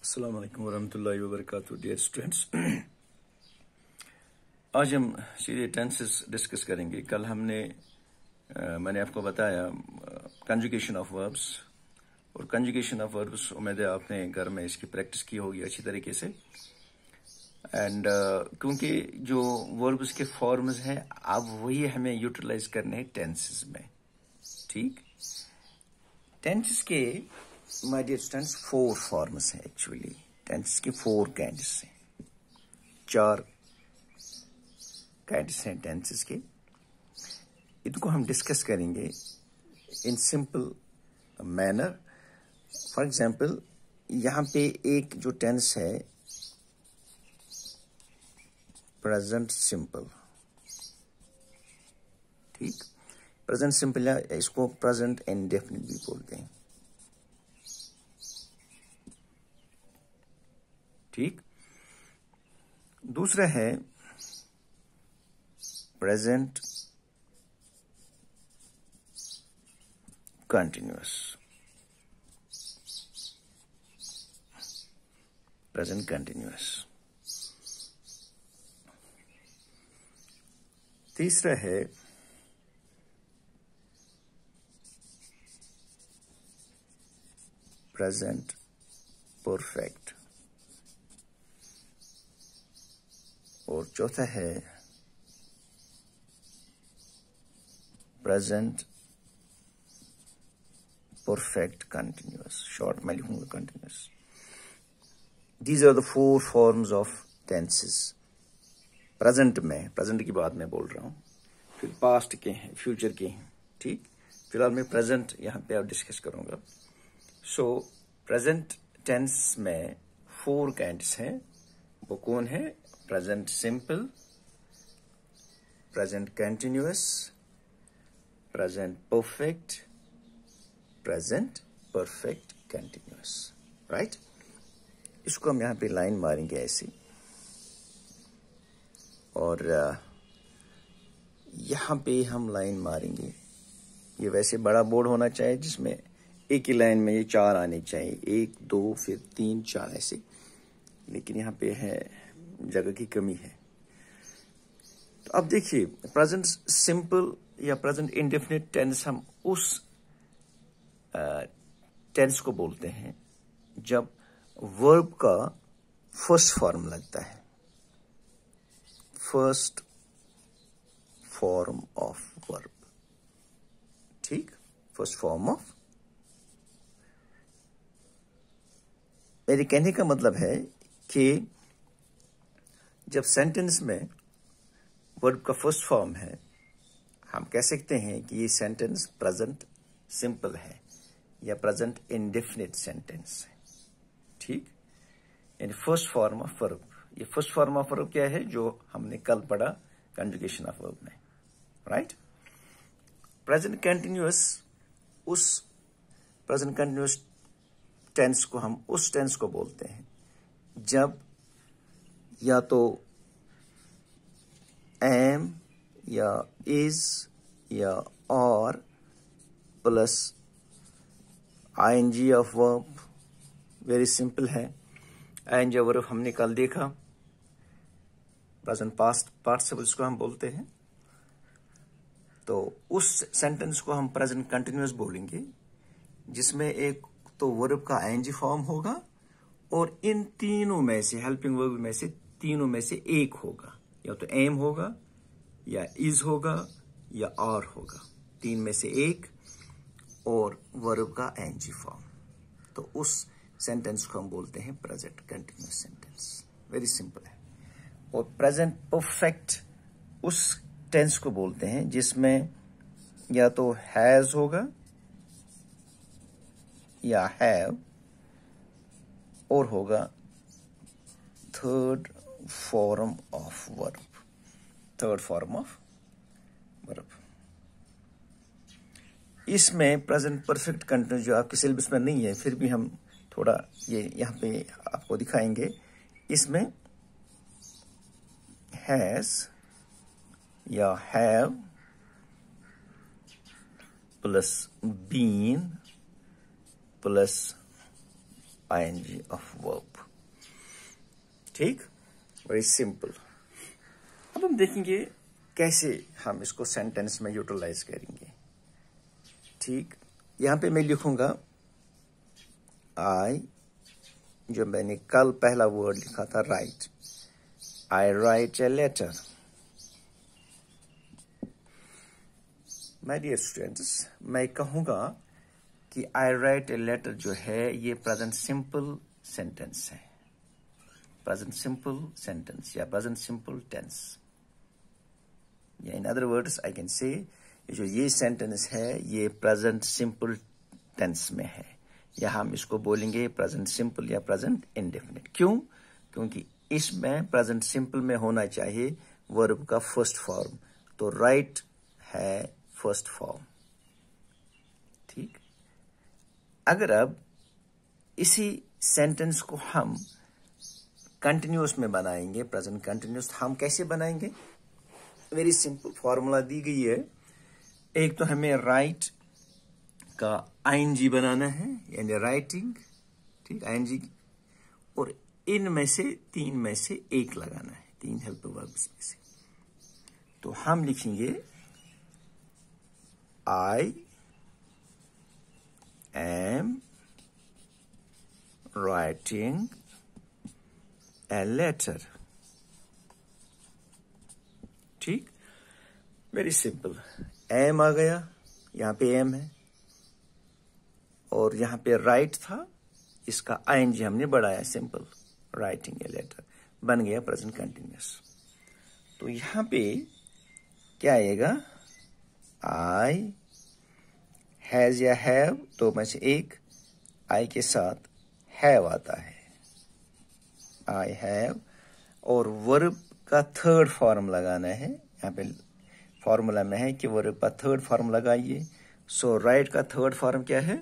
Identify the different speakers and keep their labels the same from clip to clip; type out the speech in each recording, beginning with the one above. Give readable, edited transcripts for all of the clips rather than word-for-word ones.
Speaker 1: अस्सलाम वालेकुम वरहमतुल्लाहि वबरकातुहू डियर स्टूडेंट्स। आज हम सीधे टेंसेस डिस्कस करेंगे। कल मैंने आपको बताया कंजुगेशन ऑफ वर्ब्स, और कंजुगेशन ऑफ वर्ब्स उम्मीद है आपने घर में इसकी प्रैक्टिस की होगी अच्छी तरीके से। एंड क्योंकि जो वर्ब्स के फॉर्म्स हैं अब वही हमें यूटिलाइज करने हैं टेंसेस में। ठीक, टेंसेस के माय डियर स्टूडेंट्स 4 फॉर्म्स हैं। एक्चुअली टेंसेस के 4 काइंड्स हैं, 4 काइंड्स हैं टेंसेस के। इनको हम डिस्कस करेंगे in simple manner. For example यहाँ पे एक जो टेंस है प्रेजेंट सिंपल। ठीक, प्रेजेंट सिंपल या इसको प्रेजेंट इंडेफिनिट भी बोलते हैं। ठीक, दूसरा है प्रेजेंट कंटिन्यूअस। Present continuous. तीसरा है प्रेजेंट परफेक्ट, और चौथा है प्रेजेंट परफेक्ट कंटिन्यूअस। शॉर्ट में लिखूंगा continuous. These are the 4 forms of tenses. Present की बात मैं बोल रहा हूं, फिर पास्ट के हैं, फ्यूचर के हैं। ठीक, फिलहाल मैं प्रेजेंट यहां पे अब डिस्कस करूंगा। सो प्रेजेंट टेंस में 4 काइंड्स हैं। वो कौन है? Present simple, present continuous, present perfect, present perfect continuous. Right, इसको हम यहां पे लाइन मारेंगे ऐसे, और यहां पे हम लाइन मारेंगे। ये वैसे बड़ा बोर्ड होना चाहिए जिसमें एक ही लाइन में ये 4 आने चाहिए, 1 2 फिर 3 4 ऐसे, लेकिन यहाँ पे है जगह की कमी है। तो अब देखिए, प्रेजेंट सिंपल या प्रेजेंट इंडेफिनिट टेंस हम उस टेंस को बोलते हैं जब वर्ब का फर्स्ट फॉर्म लगता है। First form of verb. ठीक, फर्स्ट फॉर्म ऑफ। मेरे कहने का मतलब है कि जब सेंटेंस में वर्ब का फर्स्ट फॉर्म है, हम कह सकते हैं कि ये सेंटेंस प्रेजेंट सिंपल है या प्रेजेंट इंडेफिनिट सेंटेंस है। ठीक, यानी फर्स्ट फॉर्म ऑफ वर्ब। ये फर्स्ट फॉर्म ऑफ वर्ब क्या है जो हमने कल पढ़ा कंजुगेशन ऑफ वर्ब में। राइट, प्रेजेंट कंटिन्यूअस, उस प्रेजेंट कंटिन्यूअस टेंस को हम उस टेंस को बोलते हैं जब या तो एम या इज या और plus ING of verb. Very simple है। आईएनजी ऑफ वर्ब हमने कल देखा, प्रेजेंट पास्ट पार्टिसिपल्स को हम बोलते हैं। तो उस सेंटेंस को हम प्रेजेंट कंटिन्यूअस बोलेंगे जिसमें एक तो वर्ब का आईएनजी फॉर्म होगा और इन तीनों में से, हेल्पिंग वर्ब में से तीनों में से एक होगा, या तो एम होगा या इज होगा या आर होगा, 3 में से एक, और वर्ब का आईएनजी फॉर्म। तो उस सेंटेंस को हम बोलते हैं present continuous sentence. Very simple है। और प्रेजेंट परफेक्ट उस टेंस को बोलते हैं जिसमें या तो हैज होगा या हैव, और होगा third form of verb. Third form of verb. इसमें प्रेजेंट परफेक्ट कंटिन्यूअस जो आपके सिलेबस में नहीं है, फिर भी हम थोड़ा ये यहाँ पे आपको दिखाएंगे। इसमें हैज या have plus been plus ing of verb। ठीक, वेरी सिंपल। अब हम देखेंगे कैसे हम इसको सेंटेंस में यूटिलाइज करेंगे। ठीक, यहां पे मैं लिखूंगा आई, जो मैंने कल पहला वर्ड लिखा था right, I write a letter. My dear students, मैं कहूंगा कि आई राइट ए लेटर जो है ये प्रेजेंट सिंपल सेंटेंस है, प्रेजेंट सिंपल सेंटेंस या प्रेजेंट सिंपल टेंस, या in other words I can say जो ये सेंटेंस है ये प्रेजेंट सिंपल टेंस में है, या हम इसको बोलेंगे प्रेजेंट सिंपल या प्रेजेंट इंडेफिनिट। क्यों? क्योंकि इसमें प्रेजेंट सिंपल में होना चाहिए वर्ब का फर्स्ट फॉर्म, तो राइट है फर्स्ट फॉर्म। ठीक, अगर अब इसी सेंटेंस को हम कंटिन्यूअस में बनाएंगे, प्रेजेंट कंटिन्यूअस, हम कैसे बनाएंगे? वेरी सिंपल फॉर्मूला दी गई है। एक तो हमें राइट का आईएनजी बनाना है, यानी राइटिंग, ठीक, आईएनजी, और इनमें से तीन में से एक लगाना है, तीन हेल्प वर्ब्स में से। तो हम लिखेंगे I am writing a letter. ठीक, वेरी सिंपल। एम आ गया, यहां पे एम है, और यहां पे राइट था, इसका आईएनजी हमने बढ़ाया, सिंपल, राइटिंग ए लेटर, बन गया प्रेजेंट कंटिन्यूअस। तो यहां पे क्या आएगा? आई हैज या हैव, तो में से एक, आई के साथ हैव आता है, आई हैव, और वर्ब का थर्ड फॉर्म लगाना है। यहाँ पे फॉर्मूला में है कि वर्ब का थर्ड फॉर्म लगाइए। सो राइट का थर्ड फॉर्म क्या है?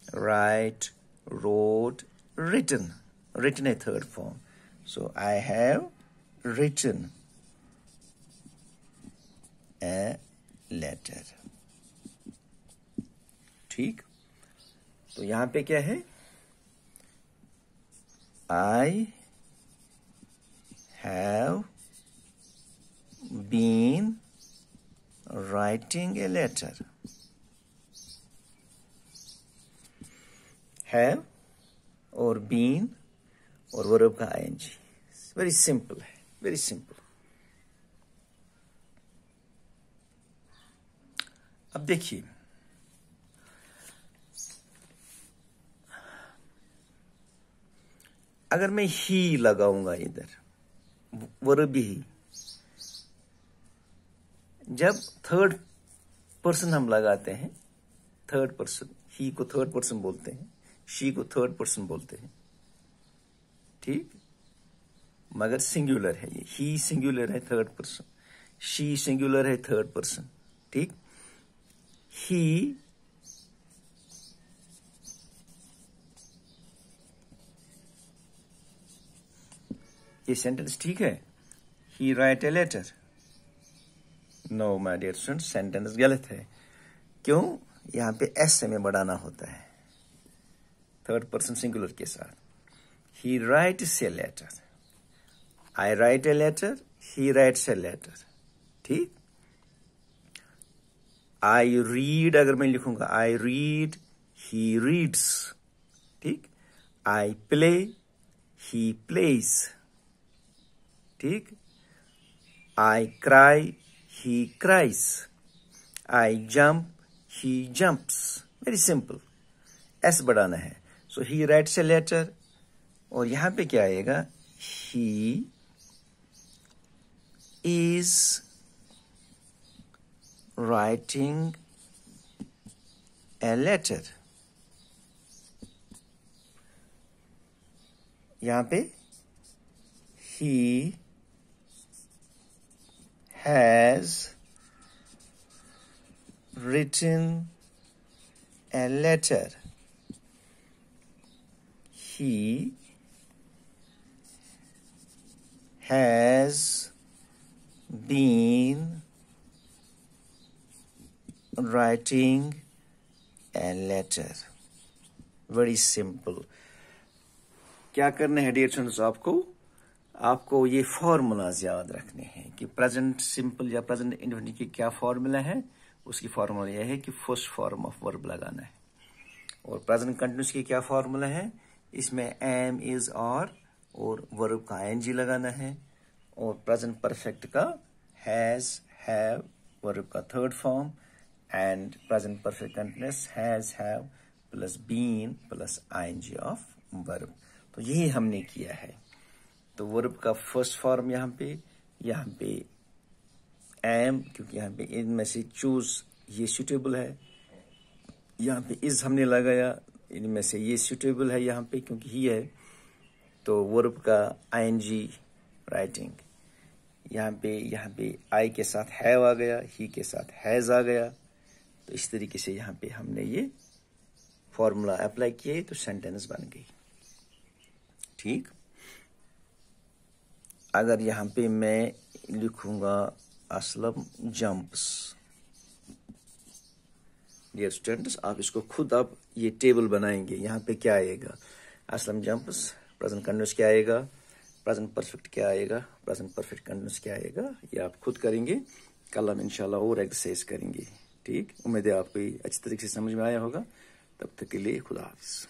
Speaker 1: Write, wrote, written, written a third form. So I have written a letter. ठीक, तो यहां पे क्या है? I have been writing a letter. Have और बीन और वर्ब का आईएनजी, वेरी सिंपल है, वेरी सिंपल। अब देखिए, अगर मैं ही लगाऊंगा इधर, वर्ब ही, जब थर्ड पर्सन हम लगाते हैं, थर्ड पर्सन, ही को थर्ड पर्सन बोलते हैं, शी को थर्ड पर्सन बोलते हैं, ठीक, मगर सिंगुलर है ये, ही सिंगुलर है थर्ड पर्सन, शी सिंगुलर है थर्ड पर्सन, ठीक। ही ये सेंटेंस ठीक है? He write a letter. No my dear student, sentence गलत है। क्यों? यहां पे एस में बढ़ाना होता है थर्ड पर्सन सिंगुलर के साथ। He writes a letter, I write a letter, he writes a letter, ठीक। आई रीड, अगर मैं लिखूंगा आई रीड, ही रीड्स, ठीक। आई प्ले, ही प्लेज, ठीक। I cry, he cries, I jump, he jumps, very simple. S बढ़ाना है। सो ही writes a letter, और यहां पे क्या आएगा? He is writing a letter. यहां पे he has written a letter. He has been writing a letter. Very simple. क्या करना है डियर स्टूडेंट्स आपको? आपको ये फॉर्मूलाज याद रखने हैं कि प्रेजेंट सिंपल या प्रेजेंट इंडेफिनिट की क्या फॉर्मूला है। उसकी फॉर्मूला यह है कि फर्स्ट फॉर्म ऑफ वर्ब लगाना है। और प्रेजेंट कंटिन्यूस की क्या फॉर्मूला है, इसमें एम, इज, और वर्ब का आईएनजी लगाना है। और प्रेजेंट परफेक्ट का हैज, हैव, वर्ब का third form, and present perfect continuous has, have plus been plus ING of verb. तो यही हमने किया है। तो वर्ब का फर्स्ट फॉर्म यहाँ पे एम, क्योंकि यहाँ पे इनमें से चूज ये सूटेबल है। यहाँ पे इज हमने लगाया, इनमें से ये सूटेबल है यहाँ पे क्योंकि ही है। तो वर्ब का आईएनजी राइटिंग यहाँ पे आई के साथ हैव आ गया, ही के साथ हैज आ गया। तो इस तरीके से यहाँ पे हमने ये फॉर्मूला अप्लाई किए तो सेंटेंस बन गई। ठीक। अगर यहाँ पे मैं लिखूंगा असलम जंप्स, डियर स्टूडेंट्स आप इसको खुद आप ये टेबल बनाएंगे। यहाँ पे क्या आएगा, असलम जंप्स, प्रेजेंट कंटिन्यूअस क्या आएगा, प्रेजेंट परफेक्ट क्या आएगा, प्रेजेंट परफेक्ट कंटिन्यूअस क्या आएगा, ये आप खुद करेंगे। कल हम इंशाल्लाह और एक्सरसाइज करेंगे। ठीक, उम्मीद है आपको अच्छी तरीके से समझ में आया होगा। तब तक के लिए खुदा हाफिज।